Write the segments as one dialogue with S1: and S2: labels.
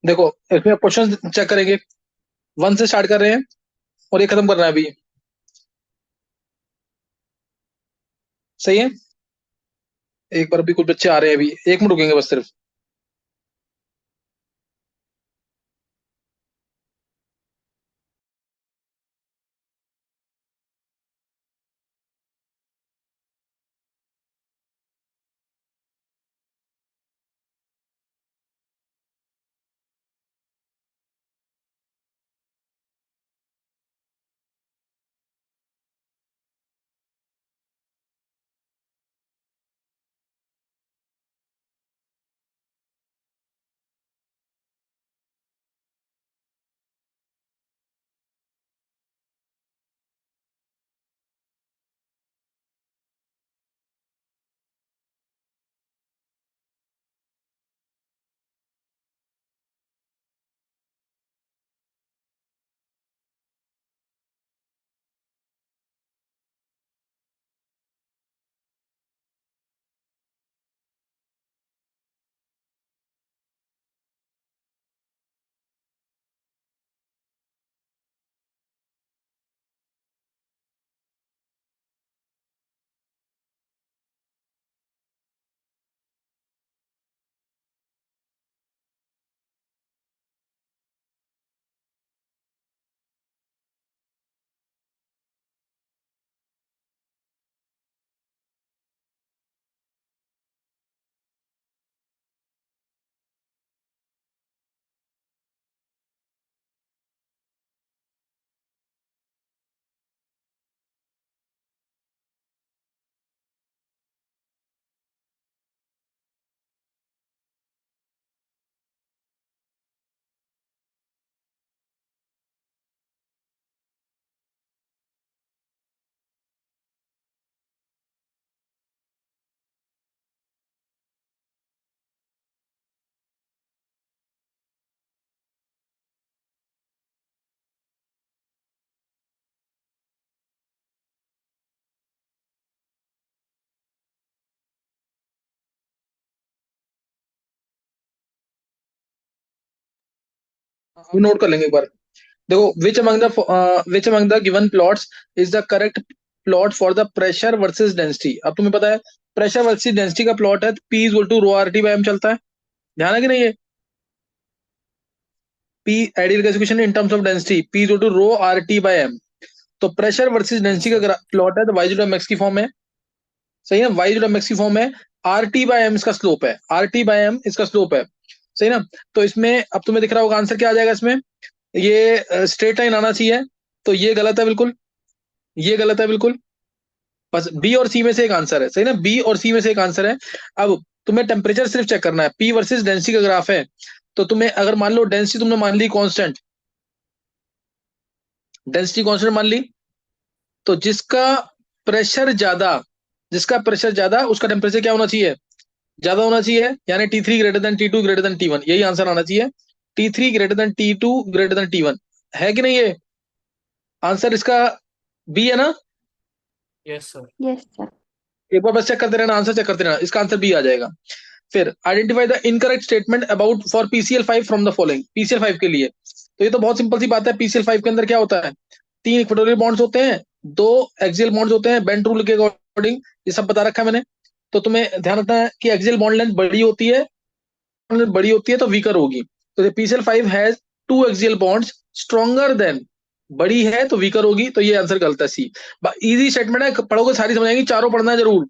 S1: देखो इसमें question check करेंगे, 1 से स्टार्ट कर रहे हैं और ये खत्म करना है अभी। सही है। एक बार अभी कुछ बच्चे आ रहे हैं, अभी 1 मिनट रुकेंगे बस सिर्फ। हम नोट कर लेंगे एक बार। देखो, which among the given plots is the correct plot for the pressure versus density. अब तुम्हें पता है प्रेशर वर्सेस डेंसिटी का प्लॉट है, P is equal to rho R T by M चलता है। ध्यान है कि नहीं? ये पी ideal gasification in terms of density, P is equal to rho R T by M. तो pressure versus
S2: yes
S1: density
S2: sir.
S1: का प्लॉट है तो वाई जीरो एक्स की फॉर्म है। सही है, वाई जीरो एक्स की फॉर्म है। आर टी बाई एम इसका स्लोप है, आर टी बाई एम इसका स्लोप है। सही ना? तो इसमें अब तुम्हें दिख रहा होगा आंसर क्या आ जाएगा इसमें। ये स्ट्रेट लाइन आना चाहिए, तो ये गलत है बिल्कुल, ये गलत है बिल्कुल। बस बी और सी में से एक आंसर है। सही ना, बी और सी में से एक आंसर है। अब तुम्हें टेम्परेचर सिर्फ चेक करना है, पी वर्सेस डेंसिटी का ग्राफ है। तो तुम्हें अगर मान लो डेंसिटी तुमने मान ली कांस्टेंट, डेंसिटी कांस्टेंट मान ली, तो जिसका प्रेशर ज्यादा उसका टेम्परेचर क्या होना चाहिए? ज्यादा होना चाहिए, यानी T3 greater than T2 greater than T1, यही आंसर आना चाहिए। T3 greater than T2 greater than T1, है कि नहीं? ये आंसर इसका बी है ना?
S2: Yes sir.
S3: Yes sir.
S1: एक बार बस चेक करते रहना, आंसर चेक करते रहना, इसका आंसर बी आ जाएगा। फिर identify the incorrect statement about for PCl5 from the following. PCl5 के लिए तो ये तो बहुत सिंपल सी बात है। PCl5 के अंदर क्या होता है? 3 इक्वेटोरियल बॉन्ड्स होते हैं, 2 एक्सियल बॉन्ड्स होते हैं, बेंट रूल के अकॉर्डिंग। ये सब बता रखा है मैंने। तो तुम्हें ध्यान रखना है कि एक्सियल बॉन्ड लेंथ बड़ी होती है तो वीकर होगी। तो PCl5 has 2 axial bonds stronger than, बड़ी है तो वीकर होगी, तो ये आंसर गलत है, सी। इजी स्टेटमेंट है, पढ़ोगे सारी समझ आएंगी, चारों पढ़ना है जरूर।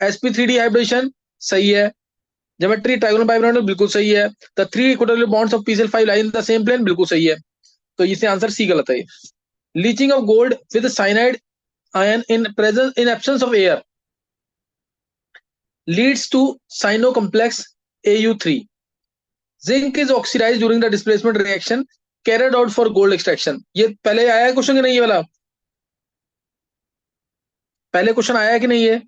S1: sp3d हाइब्रिडेशन सही है। ज्योमेट्री ट्रायंगुलर बाइबोनल बिल्कुल सही है। The 3 equatorial bonds of PCl5 lie in the same plane बिल्कुल सही है। तो इससे आंसर सी गलत है। Leaching of gold with cyanide ion in absence of air leads to cyano complex AU3। Zinc is oxidize during the displacement reaction carried out for gold extraction. ये पहले आया है क्वेश्चन कि नहीं? ये वाला पहले क्वेश्चन आया है कि नहीं? ये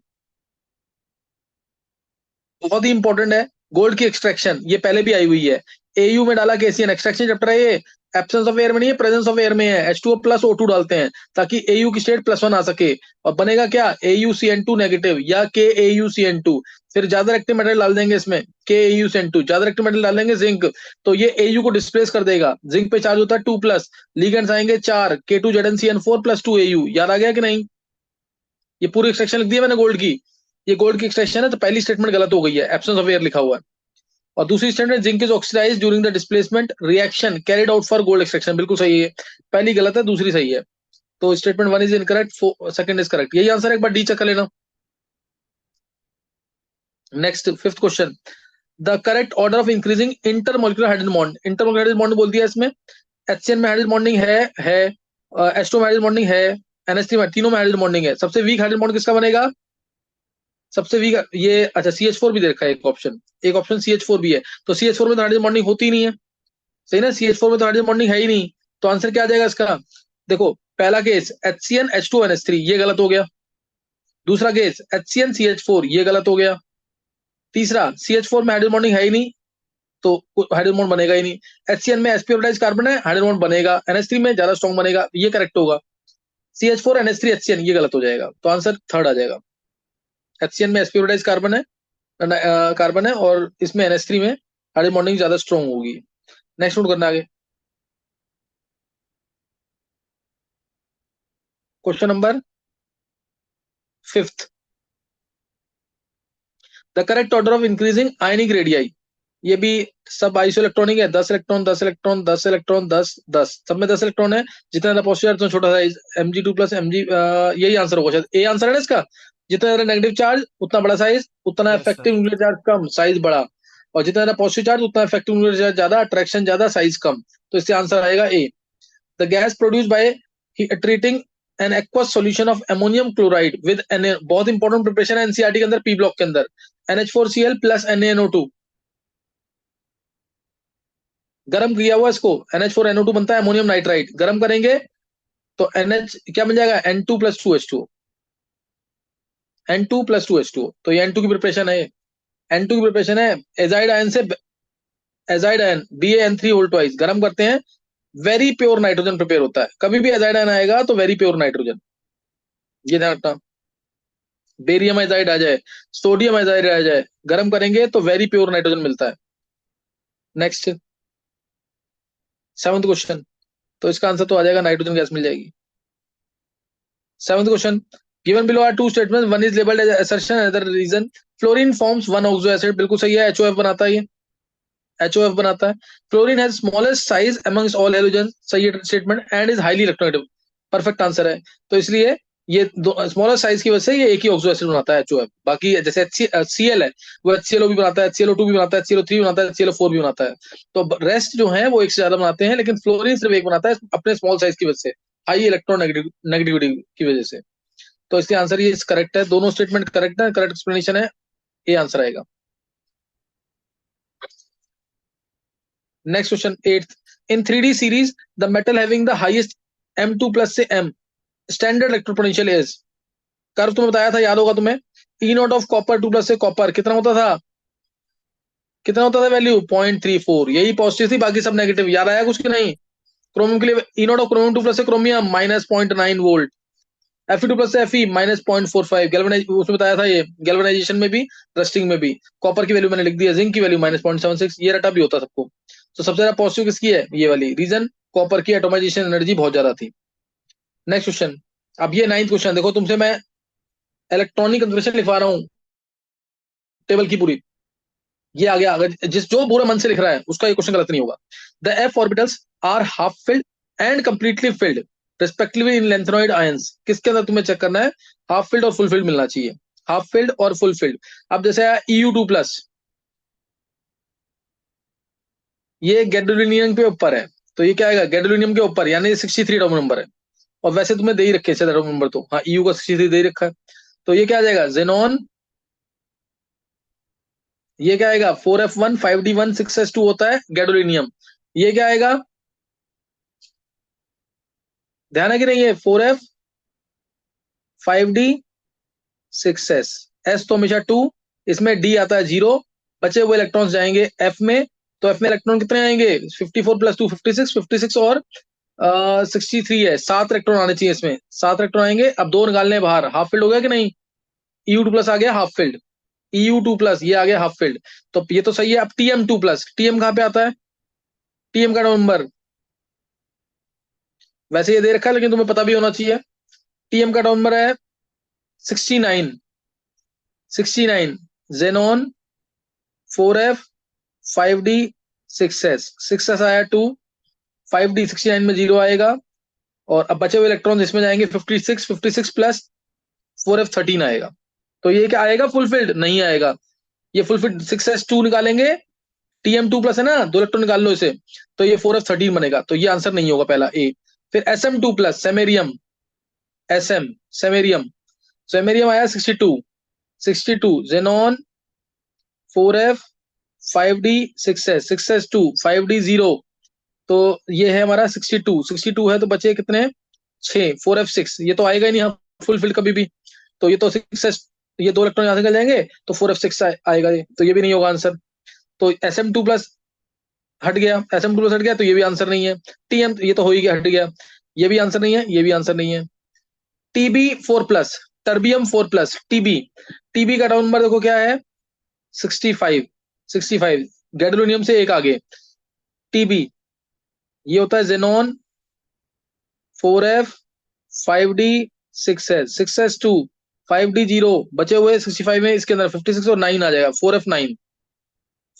S1: बहुत ही इंपॉर्टेंट है। गोल्ड की एक्सट्रैक्शन ये पहले भी आई हुई है। AU में डाला केसीएन, एक्सट्रैक्शन चैप्टर है ये। एब्सेंस ऑफ एयर में नहीं है, प्रेजेंस ऑफ एयर में है। H2O प्लस O2 डालते हैं ताकि AU की स्टेट +1 आ सके, और बनेगा क्या? AuCN2 नेगेटिव या KAuCN2। फिर ज्यादा एक्टिव मेटल डाल देंगे इसमें, KAuCN2, ज्यादा एक्टिव मेटल डाल देंगे जिंक, तो ये AU को डिस्प्लेस कर देगा। जिंक पे चार्ज होता है 2+, लिगेंड्स आएंगे 4, K2ZnCN4 + 2AU। याद आ गया कि नहीं? ये पूरी एक्सट्रैक्शन लिख दी है मैंने गोल्ड की। ये गोल्ड की एक्सट्रैक्शन है, तो पहली स्टेटमेंट गलत हो गई है, एब्सेंस ऑफ एयर लिखा हुआ है। और दूसरी statement, zinc is oxidize during the displacement reaction carried out for gold extraction, बिल्कुल सही है। पहली गलत है, दूसरी सही है। तो statement 1 is incorrect, second is correct. यही आंसर है, एक बार डी चेक कर लेना। Next, fifth question, the correct order of increasing intermolecular hydrogen bond. Intermolecular hydrogen bond बोल दिया इसमें। HCN में हाइड्रोजन बॉन्डिंग है, H2 में हाइड्रोजन बॉन्डिंग है, NH3 में, तीनों में हाइड्रोजन बॉन्डिंग है। सबसे वीक हाइड्रोजन बॉन्ड किसका बनेगा? सबसे वीक ये, अच्छा, CH4 भी दे रखा है एक ऑप्शन CH4 भी है। तो CH4 में तो हाइड्रोजन बॉन्डिंग होती ही नहीं है, सही ना? CH4 में तो हाइड्रोजन बॉन्डिंग है ही नहीं। तो आंसर क्या आ जाएगा इसका? देखो, पहला केस HCN H2 NH3, ये गलत हो गया। दूसरा केस HCN CH4, ये गलत हो गया। तीसरा, CH4 में हाइड्रोजन बॉन्डिंग है ही नहीं, तो हाइड्रोजन बॉन्ड बनेगा ही नहीं। HCN में sp ऑक्साइड कार्बन है, हाइड्रोजन बॉन्ड बनेगा। NH3 में ज्यादा स्ट्रॉन्ग बनेगा, ये करेक्ट होगा। CH4 NH3 HCN, ये गलत हो जाएगा, तो आंसर थर्ड आ जाएगा। HCN में sp ऑक्साइड कार्बन है और इसमें NH3 में हाइड्रोजन बॉन्डिंग ज्यादा स्ट्रॉन्ग होगी। नेक्स्ट नोट करना आगे। Question number fifth, the correct order of increasing ionic radii. ये भी सब आइसो इलेक्ट्रॉनिक है, 10 इलेक्ट्रॉन 10 इलेक्ट्रॉन 10 इलेक्ट्रॉन 10 10, सब में 10 इलेक्ट्रॉन है। जितना ज्यादा पॉजिटिव उतना छोटा साइज, Mg2 + Mg, यही आंसर होगा शायद, ए आंसर है ना इसका। जितना ज्यादा नेगेटिव चार्ज उतना बड़ा साइज, उतना
S2: yes
S1: effective
S2: sir.
S1: Nuclear charge कम, साइज बड़ा। और जितना ज्यादा पॉजिटिव चार्ज उतना इफेक्टिव न्यूक्लियर चार्ज ज्यादा, अट्रैक्शन ज्यादा, साइज कम। तो इससे आंसर आएगा A. The gas produce by treating an aqueous solution of ammonium chloride with Na, बहुत इंपॉर्टेंट प्रिपरेशन है एनसीईआरटी के अंदर, पी ब्लॉक के अंदर। NH4Cl + NaNO2, गर्म किया हुआ इसको, NH4NO2 बनता है, अमोनियम नाइट्राइड। गर्म करेंगे तो NH क्या बन जाएगा? N2 + 2H2O, N2 + 2H2O। तो ये N2 की प्रिपरेशन है, N2 की प्रिपरेशन है। एजाइड आयन से azide ion BaN3 whole twice गर्म करते हैं, वेरी प्योर नाइट्रोजन प्रिपेयर होता है। कभी भी एजाइड आयन आएगा तो वेरी प्योर नाइट्रोजन, ये ध्यान रखना। बेरियम एजाइड आ जाए, सोडियम एजाइड आ जाए, गर्म करेंगे तो वेरी प्योर नाइट्रोजन मिलता है। नेक्स्ट, सेवंथ क्वेश्चन, तो इसका आंसर तो आ जाएगा, नाइट्रोजन गैस मिल जाएगी। Seventh question, given below are two statement, one is labelled as assertion, other reason. Fluorine forms one oxo acid, बिल्कुल सही है, HOF बनाता है ये, HOF बनाता है। Fluorine has smallest size amongst all halogen, सही है statement, and is highly electronegative, perfect answer है। तो इसलिए ये दो स्मॉलर साइज की वजह से ये एक ही ऑक्सो एसिड बनाता है, HOF। बाकी जैसे Cl है, वो HClO भी बनाता है, HClO2 भी बनाता है, HClO3 भी बनाता है, HClO4 भी बनाता है। तो रेस्ट जो है वो एक से ज्यादा बनाते हैं, लेकिन फ्लोरीन सिर्फ एक बनाता है, अपने स्मॉल साइज की वजह से, हाई इलेक्ट्रॉन नेगेटिविटी की वजह से। तो इसके आंसर ये करेक्ट है, दोनों स्टेटमेंट करेक्ट है, करेक्ट एक्सप्लेनेशन है, ये आंसर आएगा। Next question, eighth, in 3D series the metal having the highest M2+ से M standard electro potential is. Curve तुम्हें बताया था, याद होगा तुम्हें। E0 ऑफ कॉपर 2+ से कॉपर कितना होता था? कितना होता था वैल्यू? 0.34, यही पॉजिटिव थी, बाकी सब नेगेटिव। याद आया कुछ कि नहीं? क्रोमियम के लिए E0 ऑफ क्रोमियम 2+ से क्रोमियम -0.9 वोल्ट, Fe2+ से Fe -0.45, गैल्वेनाइज उसमें बताया था, ये गैल्वेनाइजेशन में भी, रस्टिंग में भी। कॉपर की वैल्यू मैंने लिख दी है, जिंक की वैल्यू -0.76, ये रटा भी होता सबको। तो सबसे ज्यादा पॉजिटिव किसकी है? ये वाली, रीजन कॉपर की एटोमाइजेशन एनर्जी बहुत ज्यादा थी। नेक्स्ट क्वेश्चन, अब ये नाइन्थ क्वेश्चन, देखो तुमसे मैं इलेक्ट्रॉनिक कंफर्मेशन लिखवा रहा हूँ, टेबल की पूरी। ये आ गया, अगर जिस जो पूरा मन से लिख रहा है उसका ये क्वेश्चन गलत नहीं होगा। The f orbitals are half filled and completely filled respectively in lanthanoid ions, किसके अंदर तुम्हें चेक करना है? हाफ फिल्ड और फुल फिल्ड मिलना चाहिए, हाफ फिल्ड और फुल फिल्ड। अब जैसे EU2+, ये गैडोलिनियम के ऊपर है, तो ये क्या आएगा? गैडोलिनियम के ऊपर, यानी 63 अटॉमिक नंबर है। और वैसे तुम्हें दे ही रखे शायद अटॉमिक नंबर, तो हाँ, EU का 63 दे ही रखा है। तो ये क्या आ जाएगा? जेनॉन। ये क्या आएगा? 4f1 5d1 6s2 होता है गैडोलिनियम। ये क्या आएगा? ध्यान है कि नहीं? है 4f 5d 6s, s तो हमेशा 2, इसमें d आता है 0, बचे हुए इलेक्ट्रॉन्स जाएंगे f में। तो f में इलेक्ट्रॉन कितने आएंगे? 54 + 2 56, 56 और 63 है, 7 इलेक्ट्रॉन आने चाहिए इसमें, 7 इलेक्ट्रॉन आएंगे। अब दो निकालने हैं बाहर, हाफ फील्ड हो गया कि नहीं? EU2+ आ गया हाफ फील्ड। EU2+, ये आ गया हाफ फिल्ड। तो ये तो सही है। अब TM2+, TM कहाँ पे आता है? TM का नंबर वैसे ये दे रखा है, लेकिन तुम्हें पता भी होना चाहिए। TM का नंबर है 69। 69 xenon 4F 5D 6S। 6S आया 2, 5D 69 में 0 आएगा। और अब बचे हुए इलेक्ट्रॉन इसमें जाएंगे 56, 56 प्लस 4F13 आएगा। तो ये क्या आएगा? फुलफिल्ड नहीं आएगा। ये फुलफिल्ड 6S2 निकालेंगे, TM2+ है ना, दो इलेक्ट्रॉन निकाल लो इसे, तो ये 4F13 बनेगा। तो ये आंसर नहीं होगा पहला ए। फिर SM2+, samarium, SM samarium, samarium आया 62। 62 xenon 4F 5D 6S, 6S2 5D 0। तो ये है हमारा 62। 62 है तो बचे कितने? 6, 4F6। ये तो आएगा ही नहीं फुल फिल कभी भी। तो ये तो 6S, ये दो इलेक्ट्रॉन यहाँ से निकल जाएंगे, तो 4F6 आएगा ये, तो ये भी नहीं होगा आंसर। तो SM2+ हट गया, SM2+ हट गया, तो ये भी आंसर नहीं है। TM ये तो हो ही गया, हट गया, ये भी आंसर नहीं है, ये भी आंसर नहीं है। TB4+, टर्बियम 4+, टीबी, टीबी का डाउन नंबर देखो क्या है? 65। 65 गैडोलिनियम से एक आगे। टीबी ये होता है xenon 4F 5D 6S, 6S2 5D 0। बचे हुए 65 में इसके अंदर 56 और 9 आ जाएगा, 4F9।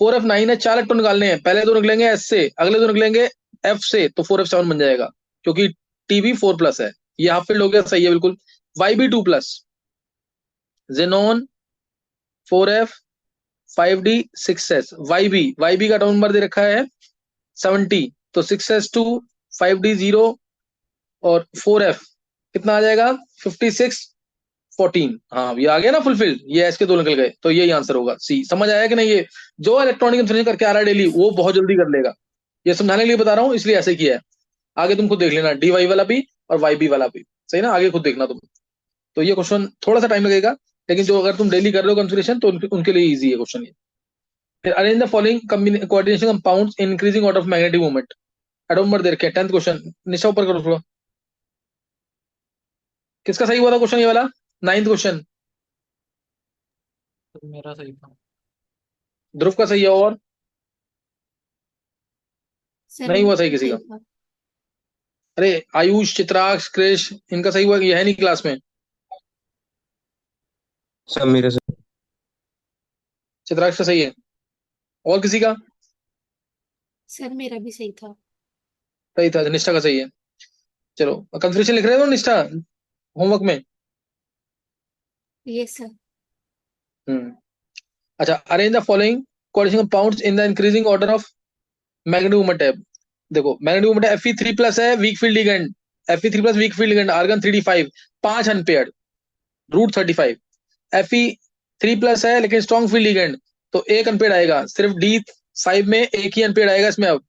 S1: 4F9 है, 4 इलेक्ट्रॉन निकालने हैं। पहले दो निकलेंगे S से, अगले दो निकलेंगे F से, तो 4F7 बन जाएगा, क्योंकि TB4+ है। ये हाफ फील्ड हो गया, सही है बिल्कुल। YB2+, xenon 4F 5D 6S। YB का डाउन नंबर दे रखा है 70, तो 6S2 5D 0 और 4F कितना आ जाएगा? 56 14। हाँ ये आ गया ना फुलफिल्ड, ये एस के दो निकल गए, तो यही आंसर होगा सी। समझ आया कि नहीं? ये जो इलेक्ट्रॉनिक इंफॉर्मेशन करके आ रहा है डेली, वो बहुत जल्दी कर लेगा। ये समझाने के लिए बता रहा हूँ, इसलिए ऐसे किया है। आगे तुम खुद देख लेना, DY वाला भी और YB वाला भी, सही ना? आगे खुद देखना तुम। तो ये क्वेश्चन थोड़ा सा टाइम लगेगा, लेकिन जो अगर तुम डेली कर रहे हो कंसिडरेशन, तो उनके लिए इजी है क्वेश्चन ये। फिर arrange the following coordination compounds in increasing order of magnetic movement. Atom number दे रखे हैं। 10th क्वेश्चन, निशा ऊपर करो थोड़ा। किसका सही हुआ था क्वेश्चन ये वाला? 9th क्वेश्चन
S2: तो मेरा सही था।
S1: ध्रुव का सही है, और
S3: सर
S1: नहीं हुआ
S3: मेरा
S1: सही
S3: भी
S1: किसी
S3: सही
S1: का?
S3: था।
S1: अरे आयुष, चित्राक्ष, क्रिश, इनका सही हुआ? ये है नहीं क्लास में?
S4: सब मेरे से।
S1: चित्राक्ष का सही है, और किसी का?
S3: सर मेरा भी सही था।
S1: सही था, निष्ठा का सही है। चलो कंफ्यूजन लिख रहे हो निष्ठा होमवर्क में?
S3: Yes sir.
S1: हम्म। अच्छा, arrange the following coordination compounds in the increasing order of magnetic movement है। देखो मैग्नेटिक मूवमेंट है, Fe3+ है, weak field ligand, Fe3+ weak field ligand, argon 3D5, 5 unpaired, √35। Fe3+ है लेकिन स्ट्रॉन्ग फील्ड लिगेंड, तो एक unpaired आएगा सिर्फ D5 में, एक ही अनपेयर्ड आएगा इसमें। अब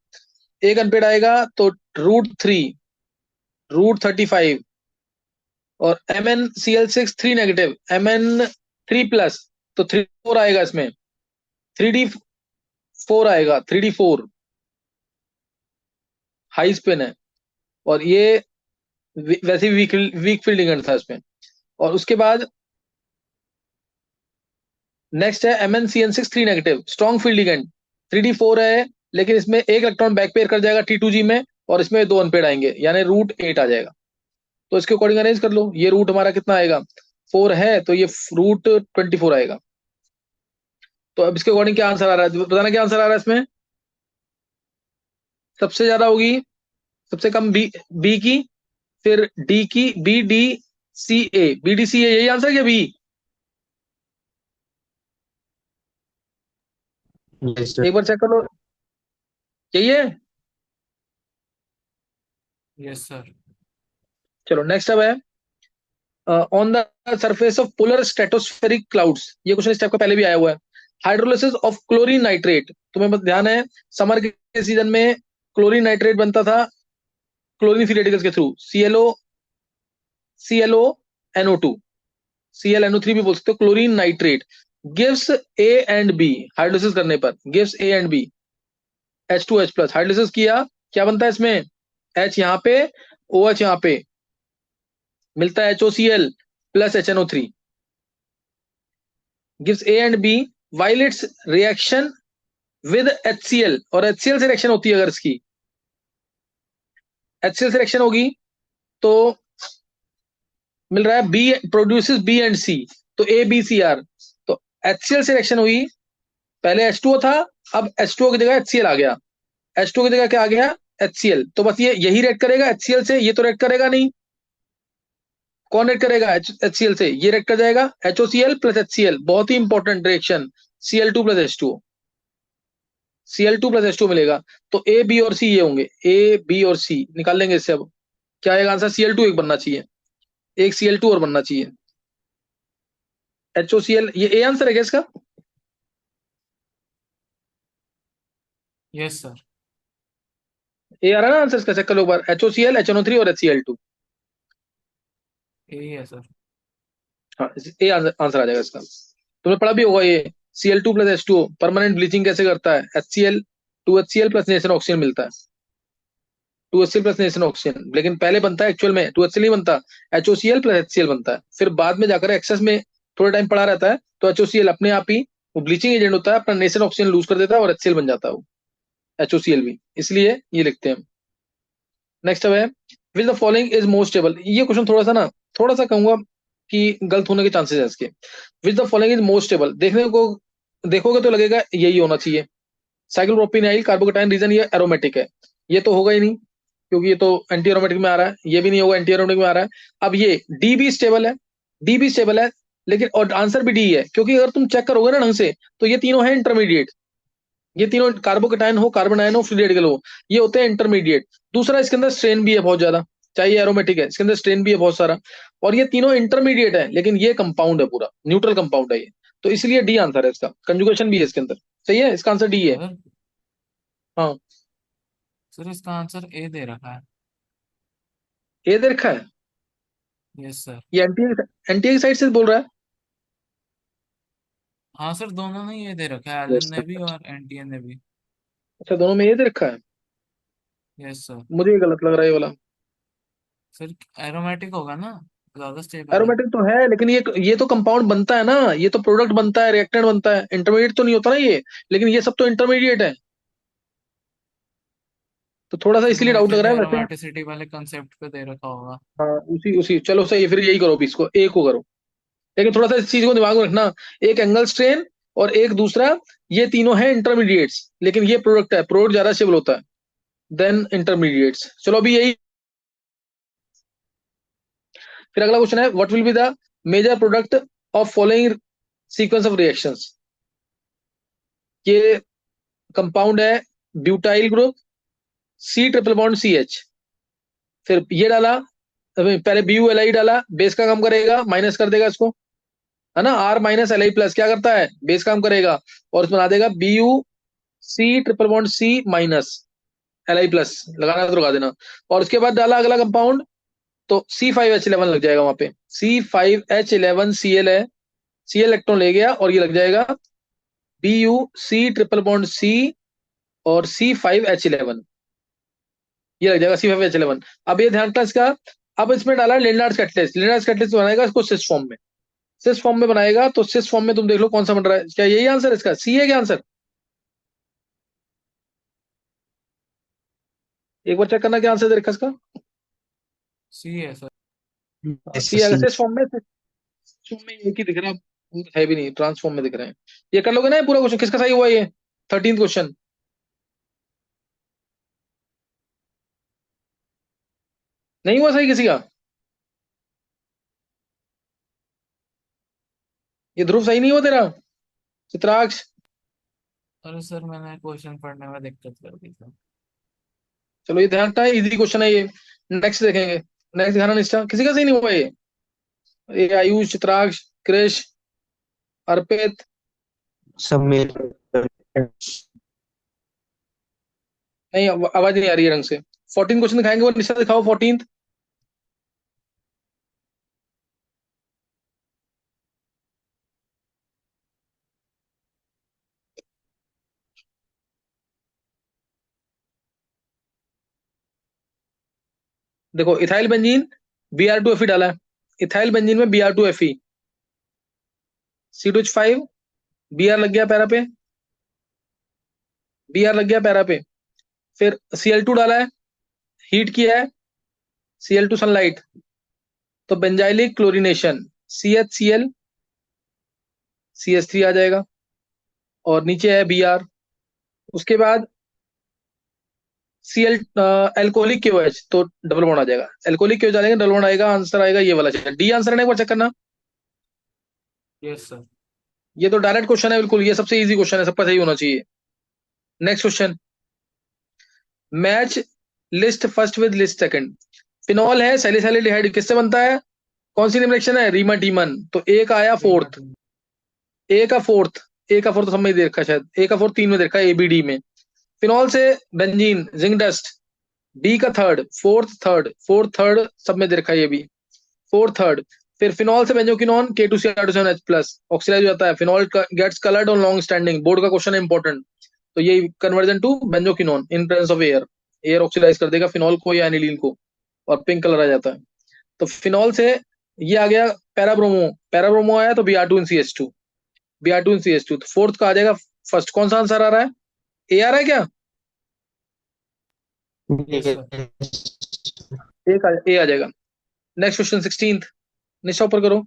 S1: एक अनपेयर्ड आएगा तो √3, √35। और MnCl6 3 नेगेटिव, Mn3+, तो 3 4 आएगा इसमें, 3D4 आएगा, 3D4 हाई स्पिन है। और ये वैसे ही वीक फील्ड लिगेंड था इसमें। और उसके बाद नेक्स्ट है MnCn6 3 negative, strong field ligand, 3D4 है, लेकिन इसमें एक इलेक्ट्रॉन बैक पेयर कर जाएगा T2G में, और इसमें दो अनपेड आएंगे, यानी √8 आ जाएगा। तो इसके अकॉर्डिंग अरेंज कर लो। ये रूट हमारा कितना आएगा? 4 है, तो ये √24 आएगा। तो अब इसके अकॉर्डिंग क्या आंसर आ रहा है? बताना क्या आंसर आ रहा है इसमें? सबसे ज्यादा होगी, सबसे कम बी की, फिर डी की, BDCA यही आंसर है क्या? B
S4: yes sir.
S1: एक बार चेक कर लो, यही है।
S2: Yes sir.
S1: चलो नेक्स्ट अब है on the surface of polar stratospheric clouds. ये क्वेश्चन इस टाइप का पहले भी आया हुआ है। हाइड्रोलिसिस ऑफ क्लोरीन नाइट्रेट, तुम्हें बस ध्यान है समर के सीजन में क्लोरीन नाइट्रेट बनता था क्लोरीन फ्री रेडिकल्स के थ्रू, ClO Cl NO3 भी बोल सकते हो, chlorine nitrate gives A and B। Hydrolysis करने पर gives A and B, H2H+। Hydrolysis किया, क्या बनता है इसमें? H यहाँ पे, OH यहाँ पे, मिलता है HOCl plus HNO3। Gives A and B while its reaction with HCl, और HCl से रिएक्शन होती है अगर इसकी, HCl से रिएक्शन होगी तो मिल रहा है बी प्रोड्यूसेस बी एंड सी, तो AbCr। तो HCl से रिएक्शन हुई, पहले H2O था, अब H2O की जगह HCl आ गया, H2O की जगह क्या आ गया, HCl। तो बस ये यही रेट करेगा HCl से, ये तो रेट करेगा नहीं। कौन रेट करेगा HCl से, ये रेट कर जाएगा HOCl प्लस HCl, बहुत ही important reaction, Cl2 plus H2O, Cl2 plus H2O मिलेगा। तो A B और C ये होंगे, A B और C निकाल लेंगे इससे। अब क्या आएगा आंसर, Cl2 एक बनना चाहिए, एक Cl2 और बनना चाहिए, HOCl। ये A आंसर है क्या इसका?
S2: Yes sir.
S1: ए आ रहा है ना आंसर इसका, चेक कर लो एक बार, HOCl HNO3 और HCl2।
S2: यही है सर।
S1: हाँ, ए आंसर आ जाएगा इसका। तुमने पढ़ा भी होगा ये, Cl2 plus H2O permanent bleaching कैसे करता है, HCl 2HCl plus nation oxygen मिलता है, 2HCl प्लस नेशन ऑक्सीजन, लेकिन पहले बनता है एक्चुअल में 2HCl नहीं बनता, HOCl प्लस HCl बनता है, फिर बाद में जाकर एक्सेस में थोड़ा टाइम पड़ा रहता है तो HOCl अपने आप ही वो ब्लीचिंग एजेंट होता है, अपना नेशन ऑक्सीजन लूज कर देता है और HCl बन जाता है वो, HOCl भी, इसलिए ये लिखते हैं। नेक्स्ट है, which the following is most stable. ये क्वेश्चन थोड़ा सा ना, थोड़ा सा कहूंगा कि गलत होने के चांसेस है इसके। Which the following is most stable, देखने को देखोगे तो लगेगा यही होना चाहिए, साइक्लोप्रोपेनाइल कार्बोकेटाइन रीजन, ये एरोमेटिक है, ये तो होगा ही नहीं क्योंकि ये तो एंटी एरोमेटिक में आ रहा है, ये भी नहीं होगा, एंटी एरोमेटिक में आ रहा है। अब ये डी भी स्टेबल है, डी भी स्टेबल है, लेकिन और आंसर भी डी है, क्योंकि अगर तुम चेक करोगे ना ढंग से तो ये तीनों है इंटरमीडिएट, ये तीनों कार्बोकेटाइन हो, कार्बन आयन हो, फ्री रेडिकल हो, ये होते हैं इंटरमीडिएट। दूसरा इसके अंदर स्ट्रेन भी है बहुत ज्यादा, चाहे ये एरोमेटिक है, इसके अंदर स्ट्रेन भी है बहुत सारा, और ये तीनों इंटरमीडिएट है, लेकिन ये कंपाउंड है, पूरा न्यूट्रल कंपाउंड है ये, तो इसलिए डी आंसर है इसका, कंजुगेशन भी है इसके अंदर, सही है, इसका आंसर डी है।
S2: सर
S1: हाँ,
S2: सर इसका आंसर ए दे रखा है।
S1: ए दे रखा है,
S2: यस सर।
S1: ये एंटी एंटी साइड से बोल रहा है।
S2: हाँ सर, दोनों ने ये दे रखा है, एलन
S4: यस
S2: ने भी और एनटीएन ने भी।
S1: अच्छा, दोनों में ए दे रखा है,
S2: यस सर।
S1: मुझे ये गलत लग रहा है ये वाला।
S2: सर एरोमेटिक होगा ना, ज्यादा स्टेबल है।
S1: एरोमेटिक तो है, लेकिन ये तो कंपाउंड बनता है ना, ये तो प्रोडक्ट बनता है, रिएक्टेंट बनता है, इंटरमीडिएट तो नहीं होता ना ये, लेकिन ये सब तो इंटरमीडिएट है, तो थोड़ा सा
S2: सर
S1: इसीलिए
S2: वही
S1: डाउट लग
S2: फिर
S1: रहा है वैसे।
S2: एरोमेटिसिटी वाले कंसेप्ट पे दे रखा होगा।
S1: हाँ, उसी उसी चलो सही है, फिर यही करो, अभी इसको ए को करो, लेकिन थोड़ा सा इस चीज को दिमाग में रखना, एक एंगल स्ट्रेन और एक दूसरा, ये तीनों है इंटरमीडिएट्स, लेकिन ये प्रोडक्ट है, प्रोडक्ट ज्यादा स्टेबल होता है देन इंटरमीडिएट्स। चलो अभी यही, फिर अगला क्वेश्चन है, what will be the major product of following sequence of reactions. ये कंपाउंड है butyl group, C triple bond CH, फिर ये डाला, अभी पहले BuLi डाला, बेस का काम करेगा, माइनस कर देगा इसको, है ना, R माइनस Li प्लस क्या करता है, बेस काम करेगा, और इसमें बना देगा BuC triple bond C minus Li plus, लगाना तो लगा देना, और उसके बाद डाला अगला कंपाउंड, तो C5H11 लग जाएगा वहां पे, C5H11Cl है, Cl इलेक्ट्रॉन ले गया और ये लग जाएगा BuC ट्रिपल बॉन्ड C और C5H11, ये लग जाएगा C5H11। अब ये ध्यान रखना इसका, अब इसमें डाला लेनार्ड कैटलिस्ट, लेनार्ड कैटलिस्ट बनाएगा इसको सिस फॉर्म में, सिस फॉर्म में बनाएगा, तो सिस फॉर्म में तुम देख लो कौन सा बन रहा है, क्या यही आंसर है इसका, सी है क्या आंसर, एक बार चेक करना क्या आंसर दे रखा है इसका।
S2: सी है सर।
S4: यस
S1: सी है
S4: सी।
S1: सिस फॉर्म में, सिस फॉर्म में एक ही दिख रहा है, है भी नहीं, ट्रांसफॉर्म में दिख रहे हैं। ये कर लोगे ना, ये पूरा क्वेश्चन किसका सही हुआ, ये 13th क्वेश्चन, नहीं हुआ सही किसी का, ये ध्रुव सही नहीं हुआ तेरा, चित्राक्ष।
S2: अरे सर मैंने क्वेश्चन पढ़ने में दिक्कत कर दी सर।
S1: चलो ये ध्यान रखना है, इजी क्वेश्चन है ये, नेक्स्ट देखेंगे, नेक्स्ट दिखाना निष्ठा, किसी का सही नहीं हुआ ये आयुष, चित्राक्ष, कृष, अर्पित,
S4: सब मेरे।
S1: नहीं आवाज नहीं आ रही है ढंग से। 14 क्वेश्चन दिखाएंगे, वो निशा दिखाओ 14th। देखो इथाइल बेंजीन Br2Fe डाला है, इथाइल बेंजीन में Br2Fe, C2H5, Br लग गया पैरा पे, Br लग गया पैरा पे। फिर Cl2 डाला है, हीट किया है, Cl2 सनलाइट, तो बेंजाइलिक क्लोरीनेशन, CHCl, CH3 आ जाएगा, और नीचे है Br। उसके बाद Cl एल्कोहलिक KOH, तो डबल बॉन्ड आ जाएगा, एल्कोहलिक KOH डालेंगे डबल बॉन्ड आएगा, आंसर आएगा ये वाला। डी आंसर है, एक बार चेक करना।
S2: Yes sir.
S1: ये तो डायरेक्ट क्वेश्चन है बिल्कुल, ये सबसे इजी क्वेश्चन है, सबका सही होना चाहिए। Next question, match list first with list second. Phenol है, सैलिसाइलिडिहाइड किससे बनता है, कौन सी रिएक्शन है, रीमाटीमन, तो ए का आया फोर्थ, ए का फोर्थ, ए का फोर्थ सब में दे रखा, शायद ए का फोर्थ 3 में दे रखा है, ABD में। फिनॉल से बेंजीन, जिंक डस्ट, बी का थर्ड, फोर्थ थर्ड सब में दे रखा है, ये भी फोर्थ थर्ड। फिर फिनॉल से बेंजोक्विनोन, K2Cr2 प्लस, ऑक्सीडाइज हो जाता है, phenol gets coloured on long standing, board का क्वेश्चन है इंपॉर्टेंट, तो ये conversion to benzoquinone in presence of air, air oxidize कर देगा फिनॉल को या एनिलीन को, और पिंक कलर आ जाता है। तो फिनॉल से ये आ गया पैराब्रोमो, पैराब्रोमो आया तो Br2 इन सी एच टू, तो फोर्थ का आ जाएगा फर्स्ट। कौन सा आंसर आ रहा है, ए आ रहा है क्या,
S2: यस सर।
S1: ए आ जाएगा। नेक्स्ट क्वेश्चन 16th, निशा ऊपर करो।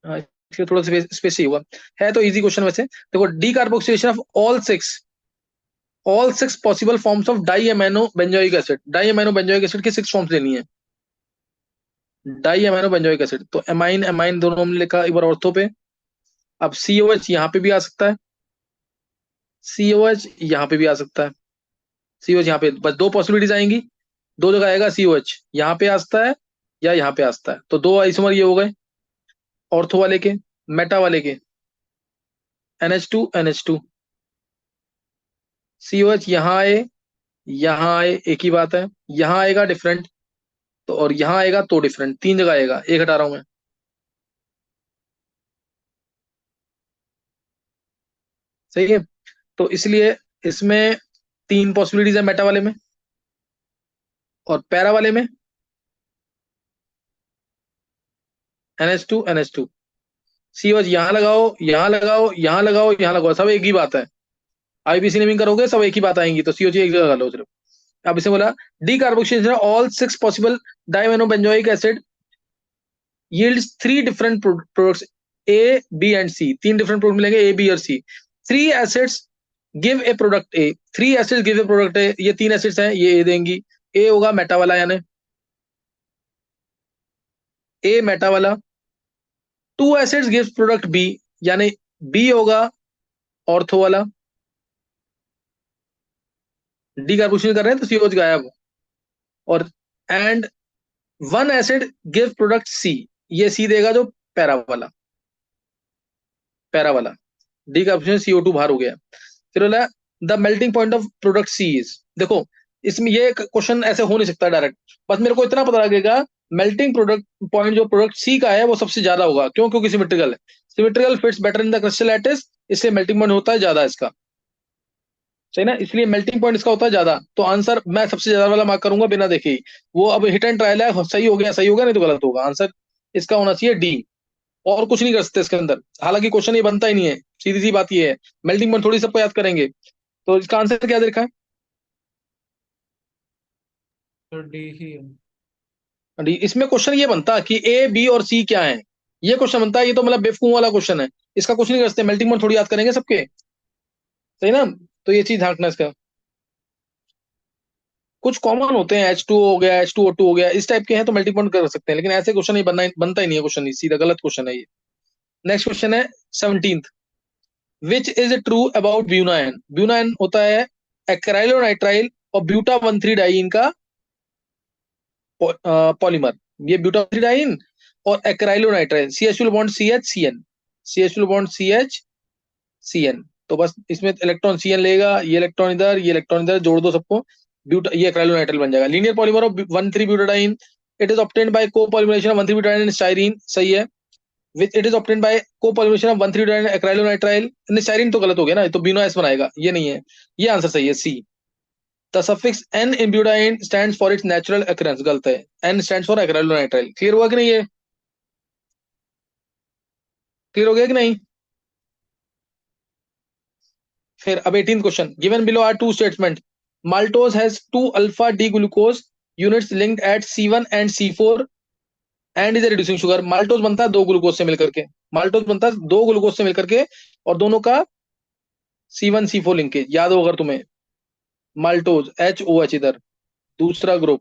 S1: हाँ, इसके थोड़ा सा स्पेस ही हुआ है, तो इजी क्वेश्चन वैसे। देखो, decarboxylation of all six possible forms of di amino benzoic acid, di amino benzoic acid की 6 फॉर्म्स लेनी है, डाई अमीनो बेंजोइक एसिड, तो एमाइन एमाइन दोनों में लिखा एक बार ऑर्थो पे। अब COH यहाँ पे भी आ सकता है, COH यहाँ पे भी आ सकता है, COH यहाँ पे, बस 2 पॉसिबिलिटीज आएंगी, 2 जगह आएगा COH, यहाँ पे आ सकता है या यहाँ पे आ सकता है, तो 2 आइसोमर ये हो गए ऑर्थो वाले के, मेटा वाले के, NH2 COH यहाँ आए एक ही बात है, यहाँ आएगा डिफरेंट, तो और यहाँ आएगा तो डिफरेंट, 3 जगह आएगा, एक हटा रहा हूं मैं, सही है। तो इसलिए इसमें 3 पॉसिबिलिटीज है मेटा वाले में, और पैरा वाले में NH2 COH यहाँ लगाओ, यहाँ लगाओ, यहाँ लगाओ, यहाँ लगाओ, सब एक ही बात है, IBC नेमिंग करोगे सब एक ही बात आएंगी, तो COH एक जगह लो सिर्फ। अब इसे बोला decarboxylation all 6 possible diaminobenzoic acid yields 3 different products A, B and C, 3 different product मिलेंगे A, B और C। 3 acids give a product A, 3 acids give a product A, ये 3 acids हैं, ये A देंगी, A होगा मेटा वाला, यानी A Meta वाला। 2 acids gives product B, यानी B होगा ऑर्थो वाला, डीकार्बोक्सिलेशन कर रहे हैं तो COH गायब, और and 1 acid give product C, ये C देगा जो पैरा वाला, डीकार्बोक्सिलेशन CO2 बाहर हो गया। फिर बोला the melting point of product C is, देखो इसमें ये क्वेश्चन ऐसे हो नहीं सकता डायरेक्ट, बस मेरे को इतना पता लगेगा मेल्टिंग प्रोडक्ट पॉइंट जो प्रोडक्ट C का है वो सबसे ज्यादा होगा, क्यों, क्योंकि सिमेट्रिकल है, symmetrical fits better in the crystal lattice, इससे मेल्टिंग पॉइंट होता है ज्यादा इसका, सही ना, इसलिए मेल्टिंग पॉइंट इसका होता है ज्यादा, तो आंसर मैं सबसे ज्यादा वाला मार्क करूंगा बिना देखे ही। वो अब हिट एंड ट्रायल है, सही हो गया नहीं तो गलत होगा, आंसर इसका होना चाहिए D, और कुछ नहीं कर सकते इसके अंदर, हालांकि क्वेश्चन ये बनता ही नहीं है, सीधी सी बात ये है, मेल्टिंग पॉइंट थोड़ी सबको याद करेंगे, तो इसका आंसर क्या दे रखा है,
S2: तो डी ही है।
S1: इसमें क्वेश्चन ये बनता कि A, B और C क्या है, ये क्वेश्चन बनता है, ये तो मतलब बेवकूफ वाला क्वेश्चन है, इसका कुछ नहीं कर सकते, मेल्टिंग पॉइंट थोड़ी याद करेंगे सबके, सही ना, तो ये चीज ध्यान रखना इसका। कुछ कॉमन होते हैं, H2 हो गया, H2O2 हो गया, इस टाइप के हैं तो मेल्टिंग पॉइंट कर सकते हैं, लेकिन ऐसे क्वेश्चन नहीं बनता ही नहीं है, क्वेश्चन नहीं, सीधा गलत क्वेश्चन है ये। नेक्स्ट क्वेश्चन है 17th, which is true about buna N, buna N होता है एक्राइलोनाइट्राइल और ब्यूटा 13 डाइइन का पॉलीमर, ये ब्यूटा 13 डाइइन और acrylonitrile, CH2 bond CH CN, bond CN, तो बस इसमें इलेक्ट्रॉन CN लेगा, ये इलेक्ट्रॉन इधर जोड़ दो सबको, ब्यूटा, ये एक्राइलोनाइट्राइल बन जाएगा, linear polymer of 13 butadiene, it is obtained by copolymerization of 13 butadiene and styrene, सही है, which it is obtained by copolymerization of 13 butadiene acrylonitrile, styrene तो गलत हो गया ना, तो ब्यूनो एस बनाएगा, ये नहीं है, ये आंसर सही है C, the suffix N in butyne stands for its natural occurrence, गलत है। N stands for acrylonitrile. Clear हुआ कि नहीं? ये क्लियर हो गया कि नहीं? फिर अब 18th question, given below are two statement, maltose has two alpha D glucose units linked at C1 and C4 and is a reducing sugar. Maltose बनता है दो ग्लूकोज से मिलकर के, माल्टोज बनता है दो ग्लूकोज से मिलकर के, और दोनों का C1 C4 लिंकेज याद हो अगर तुम्हें। माल्टोज HOH इधर, दूसरा ग्रुप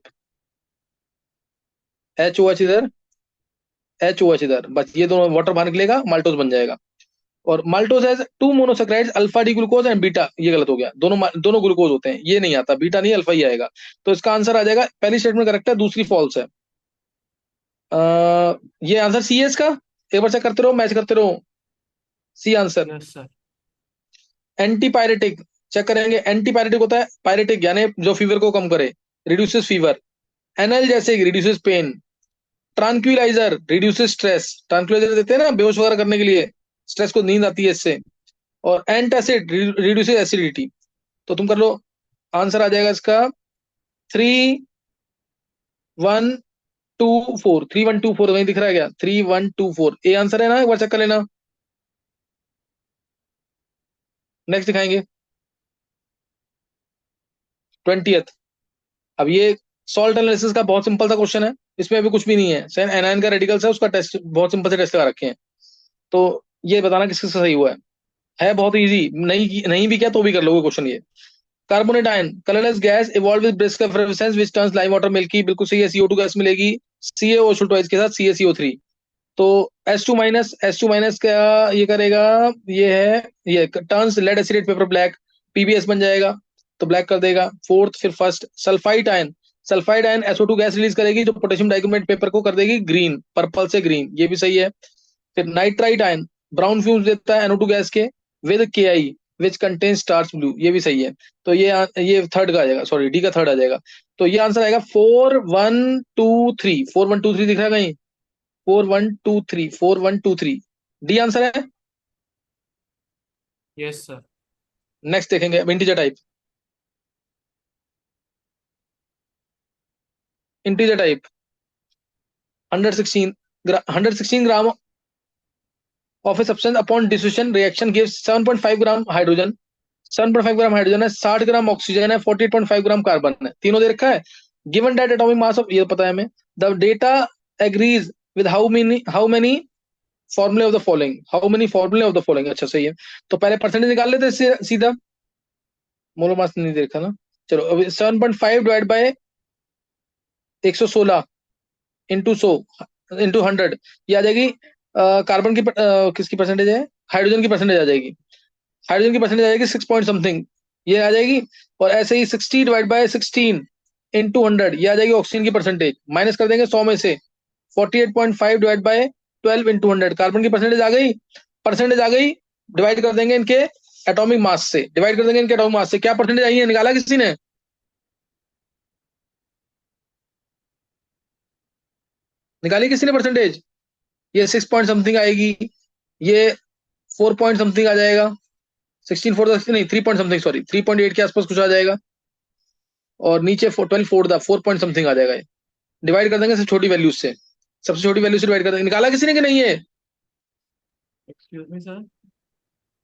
S1: HOH इधर, HOH इधर, बस ये दोनों वाटर बाहर निकलेगा, माल्टोज बन जाएगा। और maltose has two monosaccharides alpha D glucose and beta, ये गलत हो गया, दोनों ग्लूकोज होते हैं, ये नहीं आता, बीटा नहीं अल्फा ही आएगा। तो इसका आंसर आ जाएगा, पहली स्टेटमेंट करेक्ट है, दूसरी फॉल्स है। ये आंसर सी है इसका। एक बार चेक करते रहो, मैच करते रहो। C answer.
S2: Yes sir.
S1: Antipyretic check करेंगे, एंटीपायरेटिक होता है पायरेटिक यानी जो फीवर को कम करे, reduces fever. Analgesic reduces pain. Tranquilliser reduces stress, tranquilliser देते हैं ना बेहोश वगैरह करने के लिए, स्ट्रेस को नींद आती है इससे। और एंटासिड रिड्यूसेस एसिडिटी। तो तुम कर लो, आंसर आ जाएगा इसका 3124। 3124 वही दिख रहा है क्या? 3124 ए आंसर है ना, एक बार चेक कर लेना। नेक्स्ट दिखाएंगे 20th। अब ये सॉल्ट एनालिसिस का बहुत सिंपल सा क्वेश्चन है, इसमें अभी कुछ भी नहीं है। सेन एनायन का रेडिकल्स है, उसका टेस्ट बहुत सिंपल से टेस्ट लगा रखे हैं। तो ये बताना किसका सही हुआ है बहुत इजी, नहीं भी किया तो भी कर लोगे क्वेश्चन ये। Carbonate ion colourless gas evolve with brisk effervescence which turns lime water milky, बिल्कुल सही है। CO2 गैस मिलेगी CaO2 ट्वाइस के साथ CaCO3। तो S2 माइनस क्या ये करेगा, ये है, ये turns lead acetate paper black, PbS बन जाएगा, तो ब्लैक कर देगा। फोर्थ फिर first, sulphide ion SO2 gas release करेगी जो पोटेशियम डाइक्रोमेट पेपर को कर देगी ग्रीन, पर्पल से ग्रीन, ये भी सही है। फिर नाइट्राइट आयन ब्राउन फ्यूम्स देता है NO2 गैस के with KI which contain starch blue, ये भी सही है। तो ये थर्ड का आ जाएगा, सॉरी डी का थर्ड आ जाएगा। तो ये आंसर आएगा 4123। 4123 दिख रहा है कहीं? 4123 डी आंसर है।
S2: Yes sir.
S1: नेक्स्ट देखेंगे integer type. Integer type 116 gram of a substance upon dissociation reaction gives 7.5 gram hydrogen. 7.5 gram hydrogen है, 60 ग्राम ऑक्सीजन है, 48.5 ग्राम कार्बन है, तीनों दे रखा है। Given that atomic mass of, ये पता है हमें। The data agrees with how many formulae of the following, how many formulae of the following, अच्छा सही है। तो पहले परसेंटेज निकाल लेते हैं सीधा, मोलर मास नहीं देखा ना। चलो अभी 7.5 डिवाइड बाय 116 इंटू 100 इंटू 100, ये आ जाएगी कार्बन की किसकी परसेंटेज है, हाइड्रोजन की परसेंटेज आ जाएगी। हाइड्रोजन की परसेंटेज आ जाएगी 6 पॉइंट समथिंग, ये आ जाएगी। और ऐसे ही 60 डिवाइड बाय 16 इंटू 100, ये आ जाएगी ऑक्सीजन की परसेंटेज। माइनस कर देंगे 100 में से 48.5 डिवाइड बाय 12 इंटू 100, कार्बन की परसेंटेज आ गई। परसेंटेज आ गई, डिवाइड कर देंगे इनके एटॉमिक मास से, डिवाइड कर देंगे इनके एटॉमिक मास से। क्या परसेंटेज आई है, निकाला किसी ने? निकाली किसी ने परसेंटेज? ये 6 पॉइंट समथिंग आएगी, ये 4 पॉइंट समथिंग आ जाएगा, 16 4 नहीं 3 पॉइंट समथिंग, सॉरी 3.8 के आसपास कुछ आ जाएगा। और नीचे 12 4 पॉइंट समथिंग आ जाएगा। ये डिवाइड कर देंगे सबसे छोटी वैल्यू से, सबसे छोटी वैल्यू से डिवाइड कर देंगे। निकाला किसी ने कि नहीं है?
S2: Excuse me sir.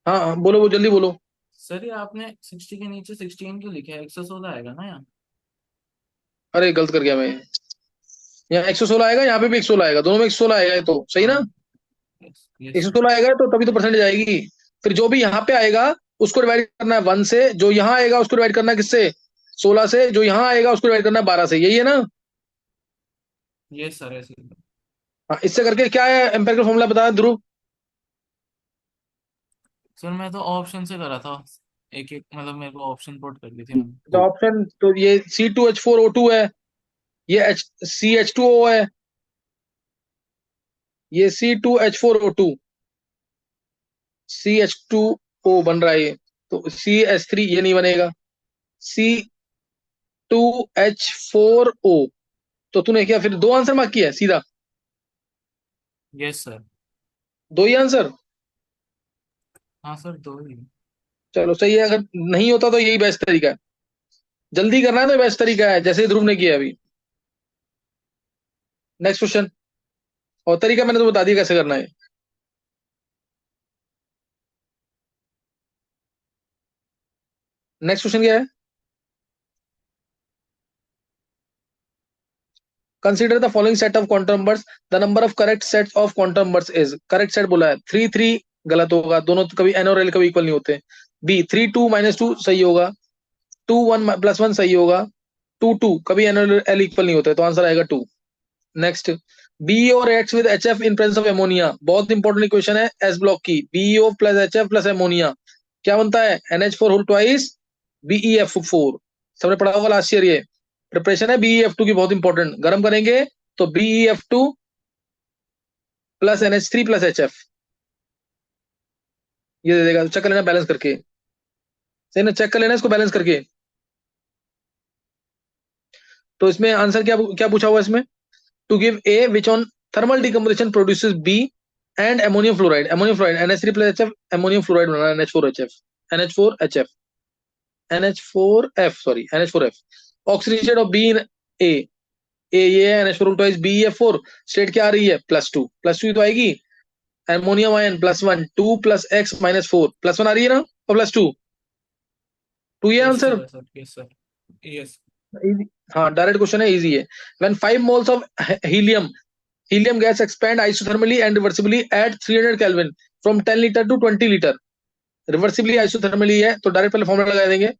S1: हाँ हाँ, बोलो वो जल्दी बोलो।
S2: सर ये आपने 60 के नीचे 16 क्यों लिखा है? 116 आएगा ना यहाँ।
S1: अरे गलत कर गया मैं, यहाँ 116 आएगा, यहाँ पे भी 116 आएगा, दोनों में 116 आएगा, ये तो सही ना।
S2: हाँ। यस
S1: एक सौ
S2: सर।
S1: सोलह आएगा तो तभी तो परसेंटेज आएगी। फिर जो भी यहाँ पे आएगा उसको डिवाइड करना है 1 से, जो यहाँ आएगा उसको डिवाइड करना है किससे, 16 से, जो यहाँ आएगा उसको डिवाइड करना है 12 से, यही है ना।
S2: यस सर ऐसे।
S1: हाँ, इससे करके क्या है एम्पिरिकल फॉर्मूला बताया ध्रुव?
S2: सर मैं तो ऑप्शन से करा था, एक एक मतलब मेरे को ऑप्शन पुट कर दी थी
S1: तो
S2: मैंने।
S1: ऑप्शन तो ये C2H4O2 है, ये CH2O है, ये C2H4O2, CH2O बन रहा है ये। तो CH3 ये नहीं बनेगा, C2H4O। तो तूने क्या फिर दो आंसर मार्क किया है सीधा?
S2: Yes sir.
S1: दो ही आंसर?
S2: हाँ सर दो ही।
S1: चलो सही है, अगर नहीं होता तो यही बेस्ट तरीका है। जल्दी करना है तो बेस्ट तरीका है, जैसे ध्रुव ने किया अभी। Next question. और तरीका मैंने तो बता दिया कैसे करना है। नेक्स्ट क्वेश्चन क्या है? Consider the following set of quantum numbers, the number of correct set of quantum numbers is. Correct set बोला है 3 3, गलत होगा, दोनों कभी एन और एल कभी इक्वल नहीं होते। बी 3 2 -2 सही होगा। 2 1 +1 सही होगा। 2 2 कभी एन और एल इक्वल नहीं होते, तो आंसर आएगा 2। Next, BEO reacts with HF in presence of ammonia. बहुत इंपॉर्टेंट इक्वेशन है एस ब्लॉक की। BEO plus HF plus ammonia क्या बनता है? NH4 whole twice BeF4। सबने पढ़ा होगा लास्ट ईयर। ये प्रिपरेशन है BeF2 की, बहुत इंपॉर्टेंट। गर्म करेंगे तो BeF2 plus NH3 plus HF ये दे देगा। चेक कर लेना बैलेंस करके, सही ना? चेक कर लेना इसको बैलेंस करके। तो इसमें आंसर क्या क्या पूछा हुआ है इसमें? To give A which on thermal decomposition produces B and ammonium fluoride. Ammonium fluoride NH3 plus HF, ammonium fluoride बनाना है NH4HF। NH4HF, NH4F, sorry NH4F। Oxygen state of B in A, ये है NH4 ट्वाइस BeF4। स्टेट क्या आ रही है? +2। +2 ही तो आएगी। Ammonium ion +1, 2 + x -4 +1 आ रही है ना, और +2 2 ये
S2: yes
S1: answer.
S2: Sir, sir yes sir, yes.
S1: Easy। हाँ, डायरेक्ट क्वेश्चन है, इजी है। When 5 moles of helium helium gas expand isothermally and reversibly at 300 Kelvin from 10 liter to 20 liter। Reversibly isothermally है तो डायरेक्ट पहले फॉर्मूला लगा देंगे।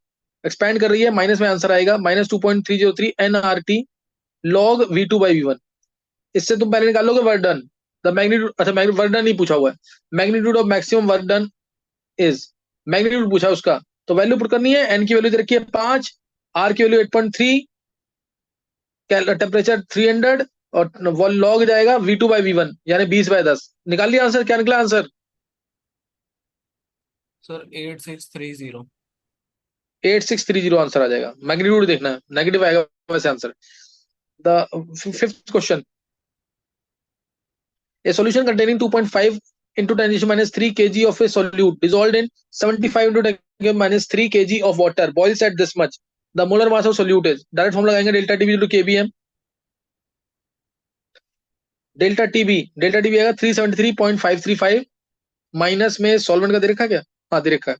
S1: Expand कर रही है, माइनस में आंसर आएगा -2.303 NRT log V2/V1। इससे तुम पहले निकाल लोगे वर्क डन। द मैग्नीट्यूड, अच्छा वर्क डन नहीं पूछा हुआ है। Magnitude of maximum work done is, magnitude पूछा उसका, तो वैल्यू पुट करनी है। एन की वैल्यू दे रखी है 5, आर की वैल्यू 8.3, टेम्परेचर 300 और लॉग जाएगा V2/V1 यानी 20/10। निकाल लिया आंसर? क्या निकला आंसर?
S2: सर 8630।
S1: 8630 आंसर आ जाएगा। मैग्नीट्यूड देखना है, नेगेटिव आएगा वैसे answer. The fifth question, A solution containing 2.5 into 10⁻³ kg of a solute dissolved in 75 into 10⁻³ kg of water boils at this much, the molar mass of solute is। Direct formula लगाएंगे, delta TB to KBM। Delta TB आएगा 373.535 minus में solvent का दे रखा है क्या? हाँ दे रखा है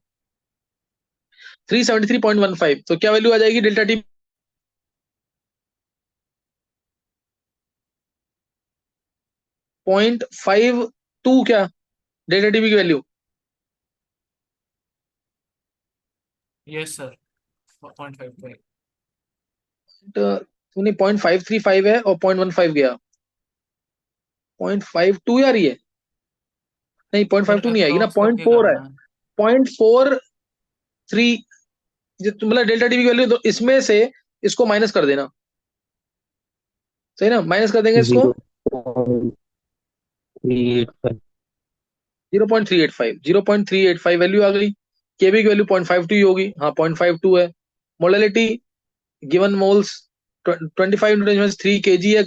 S1: 373.15। तो क्या वैल्यू आ जाएगी डेल्टा टी? 0.52 क्या डेल्टा टीबी की वैल्यू?
S2: Yes sir, 0.55।
S1: तूने 0.535 है और 0.15 गया, 0.52 आ रही है। नहीं,
S2: सर
S1: 0.52 नहीं आएगी ना,
S2: अप्रॉक्स करके
S1: 0.4 है।
S2: करना है।
S1: 0.43 मतलब डेल्टा टीबी की वैल्यू। तो इसमें से इसको माइनस कर देना, सही ना? माइनस कर देंगे इसको
S4: 0.385।
S1: 0.385, 0.385 वैल्यू आ गई। केबी की वैल्यू 0.52 ही होगी। हाँ 0.52 है। मोलैलिटी गिवन मोल्स 25 × 10⁻³ kg है।